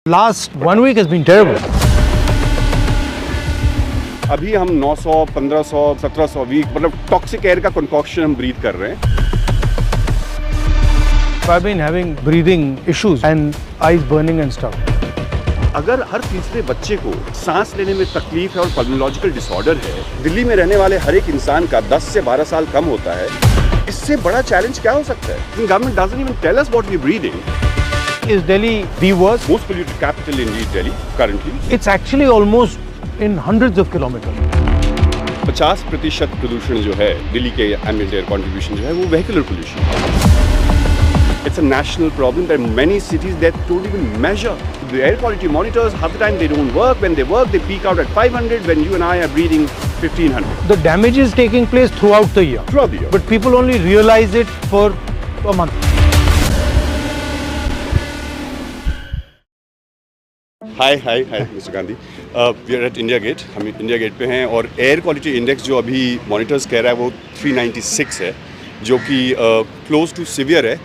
Last 1 week has been terrible. अभी हम 900, 1500, 1700 week मतलब टॉक्सिक एयर का कंकॉक्शन हम ब्रीथ कर रहे हैं. I've been having breathing issues and eyes burning and stuff. अगर हर तीसरे बच्चे को सांस लेने में तकलीफ है और पल्मोलॉजिकल डिसऑर्डर है, दिल्ली में रहने वाले हर एक इंसान का 10 से 12 साल कम होता है, इससे बड़ा चैलेंज क्या हो सकता है? Government doesn't even tell us what we are breathing. Is Delhi the worst? Most polluted capital in Delhi currently. It's actually almost in hundreds of kilometers. 50% प्रदूषण जो है दिल्ली के एम्बिएंट एयर कंट्रीब्यूशन जो है वो वेहिकुलर पोल्यूशन है. It's a national problem. There are many cities that don't even measure. The air quality monitors, half the time they don't work. When they work, they peak out at 500 when you and I are breathing 1500. The damage is taking place throughout the year. Throughout the year. But people only realize it for a month. Hi mister Gandhi. We are at India gate. हम India gate पे हैं और air quality index जो अभी monitors कह रहा है वो 396 है, जो कि क्लोज टू सिवियर है.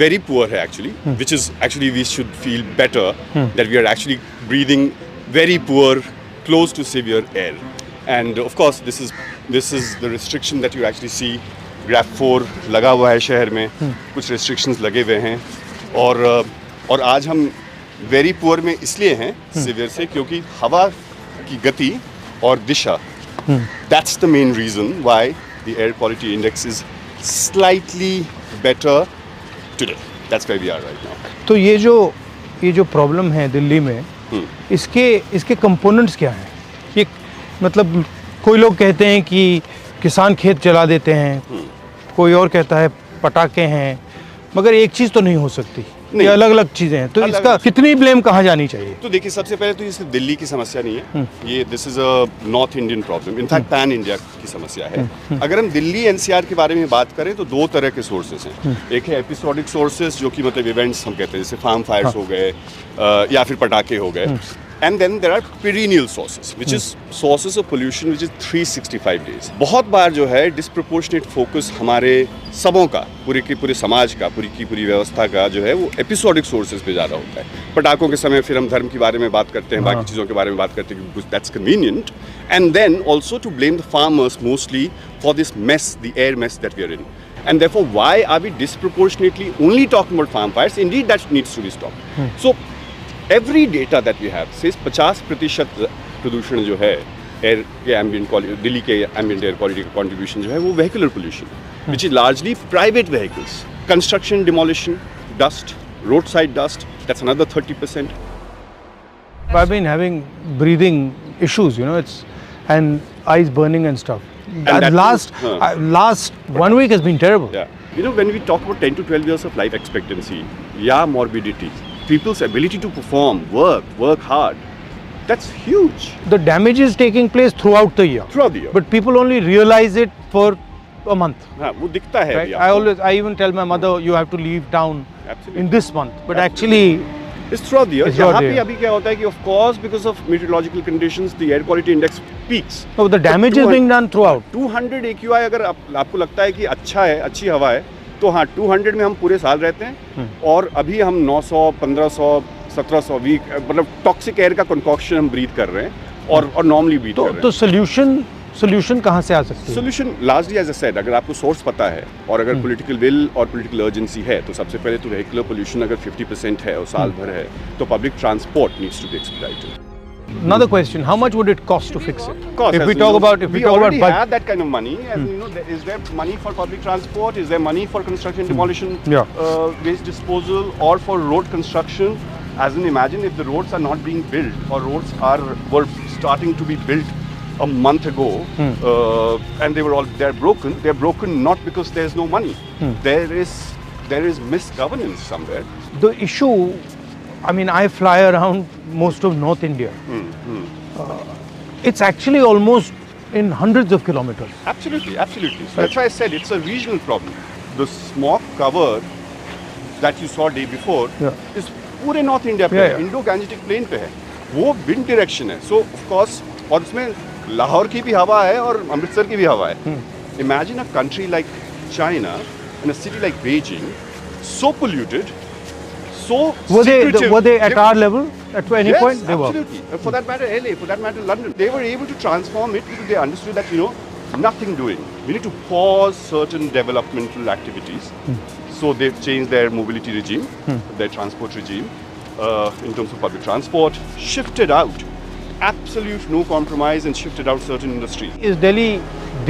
Very poor है actually, which is actually we should feel better that we are actually breathing very poor, close to severe air. And of course this is the restriction that you actually see. Graph 4 लगा हुआ है शहर में, कुछ restrictions लगे हुए हैं और आज हम वेरी पुअर में इसलिए हैं सिवियर से क्योंकि हवा की गति और दिशा, that's the main reason why the air quality index is slightly better today. That's where we are right now. तो ये जो प्रॉब्लम है दिल्ली में, इसके कंपोनेंट्स क्या हैं? ये मतलब कोई लोग कहते हैं कि किसान खेत जला देते हैं, कोई और कहता है पटाखे हैं, मगर एक चीज़ तो नहीं हो सकती. ये अलग अलग चीजें हैं, तो इसका कितनी ब्लेम कहाँ जानी चाहिए? तो देखिए, सबसे पहले तो ये सिर्फ दिल्ली की समस्या नहीं है. ये this is a north Indian problem, in fact pan India की समस्या है. अगर हम दिल्ली एनसीआर के बारे में बात करें तो दो तरह के सोर्सेज हैं. एक है एपिसोडिक सोर्सेज जो कि मतलब इवेंट्स हम कहते हैं, जैसे फार्म फायर्स हो गए या फिर पटाखे हो गए. And then there are perennial sources, which is sources of pollution which is 365 days. बहुत बार जो है disproportionate focus हमारे सबों का, पूरे की पूरे समाज का, पूरी की पूरी व्यवस्था का जो है वो episodic sources पे ज़्यादा होता है. पटाखों के समय फिर हम धर्म के बारे में बात करते हैं, बाकी चीज़ों के बारे में बात करते हैं because that's convenient. And then also to blame the farmers mostly for this mess, the air mess that we are in. And therefore, why are we disproportionately only talking about farm fires? Indeed, that needs to be stopped. So every data that we have says 50% प्रदूषण जो है air के ambient quality, Delhi के ambient air quality का contribution जो है वो vehicular pollution, which is largely private vehicles, construction, demolition, dust, road side dust, that's another 30%. I've been having breathing issues, and eyes burning and stuff. And last 1 week has been terrible. Yeah. When we talk about 10 to 12 years of life expectancy, morbidity, people's ability to perform, work hard, that's huge. The damage is taking place throughout the year. But people only realize it for a month. हाँ, वो दिखता है. Right? I even tell my mother, you have to leave town in this month. But actually, it's throughout the year. यहाँ पे अभी क्या होता है कि of course because of meteorological conditions, the air quality index peaks. So the damage is being done throughout. 200 AQI अगर आपको लगता है कि अच्छा है, अच्छी हवा है, तो हाँ 200 में हम पूरे साल रहते हैं. और अभी हम 900, 1500, 1700 वीक मतलब टॉक्सिक एयर का कंकॉक्शन हम ब्रीथ कर रहे हैं और नॉर्मली ब्रीथ कर रहे हैं. तो सोल्यूशन कहाँ से आ सकती है? Solution largely as I said, अगर आपको सोर्स पता है और अगर पॉलिटिकल विल और पॉलिटिकल अर्जेंसी है, तो सबसे पहले तो वेहिकुलर पोल्यूशन अगर 50% है और साल भर है, तो public transport needs to be expedited. Another question: how much would it cost to fix it? If we talk about have that kind of money, and is there money for public transport? Is there money for construction, demolition, waste disposal, or for road construction? As in, imagine if the roads are not being built, or roads were starting to be built a month ago, and they're broken. They're broken not because there's no money. There is misgovernance somewhere. The issue. I mean, I fly around most of North India. It's actually almost in hundreds of kilometers. Absolutely. So that's why I said it's a regional problem. The smog cover that you saw day before is पूरे North India पे है, Indo-Gangetic Plain पे है. वो wind direction है. So of course, और उसमें लाहौर की भी हवा है और अमृतसर की भी हवा है. Imagine a country like China and a city like Beijing, so polluted, so Were secretive. they at our level at any Yes, point? They were. absolutely. For that matter, LA, for that matter, London. They were able to transform it because they understood that, nothing doing. We need to pause certain developmental activities. So they've changed their mobility regime, their transport regime, in terms of public transport, shifted out, absolute no compromise, and shifted out certain industries. Is Delhi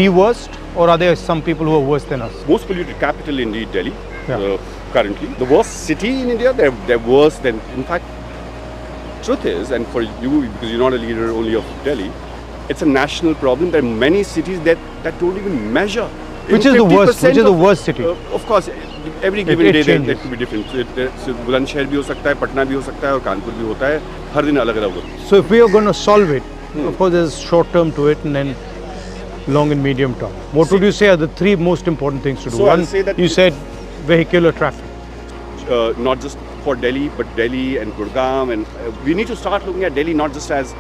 the worst, or are there some people who are worse than us? Most polluted capital indeed, Delhi, Yeah. currently. The worst city in India, they're worse than, in fact, truth is, and for you, because you're not a leader only of Delhi, it's a national problem. There are many cities that don't even measure. Which is the worst? Which is the worst city? Of course, every given it day changes. that could be different. So Bulandshahr भी हो सकता है, पटना भी हो सकता है, और कानपुर भी होता है. हर दिन अलग-अलग होता है. So if we are going to solve it, of course there's short term to it and then long and medium term. What would you say are the three most important things to do? So I'll One, say that you said vehicular traffic. not just for Delhi, but Delhi and Gurgaon, and we need to start looking at Delhi not just as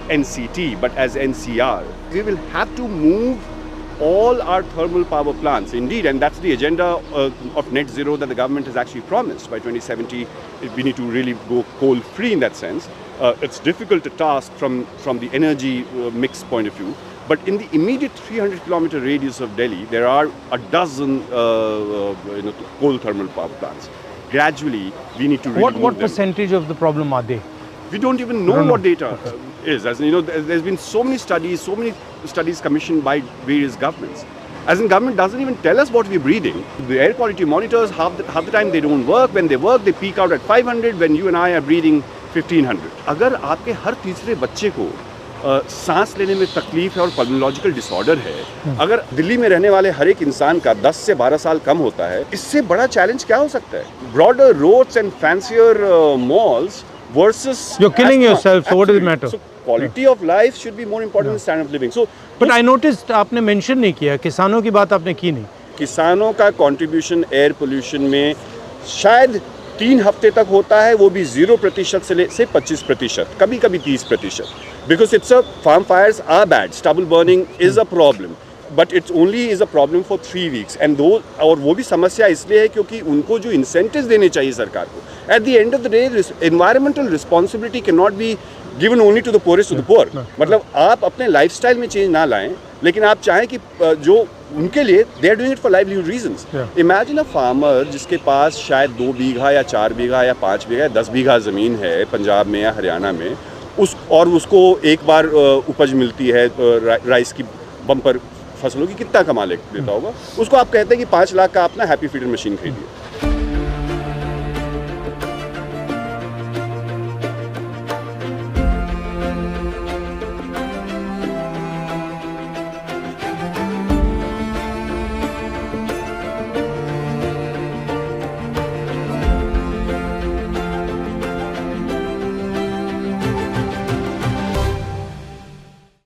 NCT, but as NCR. We will have to move all our thermal power plants, indeed, and that's the agenda of net zero that the government has actually promised. By 2070, we need to really go coal-free in that sense. It's difficult to task from the energy mix point of view. But in the immediate 300-kilometer radius of Delhi, there are a dozen coal thermal power plants. Gradually, we need to really What move them. percentage of the problem are they? We don't even know what data is. As there's been so many studies commissioned by various governments. As in, government doesn't even tell us what we're breathing. The air quality monitors, half the time they don't work. When they work, they peak out at 500. When you and I are breathing 1500. अगर आपके हर तीसरे बच्चे को सांस लेने में तकलीफ है और पल्मोलॉजिकल डिसऑर्डर है, अगर दिल्ली में रहने वाले हर एक इंसान का 10 से 12 साल कम होता है, इससे बड़ा चैलेंज क्या हो सकता है? Broader roads and fancier malls versus You're killing asthma. yourself, so what does it matter? So quality of life should be more important than standard of living. So But I noticed आपने mention नहीं किया, किसानों की बात आपने की नहीं. किसानों का कंट्रीब्यूशन एयर पोल्यूशन में शायद 3 हफ्ते तक होता है, वो भी 0% से 25%, कभी कभी 30%. Because it's a farm fires are bad, stubble burning is a problem. But it's only is a problem for 3 weeks. And और वो भी समस्या इसलिए है क्योंकि उनको जो incentives देने चाहिए सरकार को. At the end of the day, environmental responsibility cannot be given only to the poorest of the poor. मतलब आप अपने lifestyle में change ना लाएं, लेकिन आप चाहें कि जो उनके लिए they are doing it for livelihood reasons. Imagine a farmer जिसके पास शायद 2 बीघा या 4 बीघा या 5 बीघा या 10 बीघा ज़मीन है पंजाब में या हरियाणा में, और उसको एक बार उपज मिलती है राइस की बम्पर फसलों की, कितना कमा लेता होगा? उसको आप कहते हैं कि 5 लाख का अपना हैप्पी फीडर मशीन खरीदिए.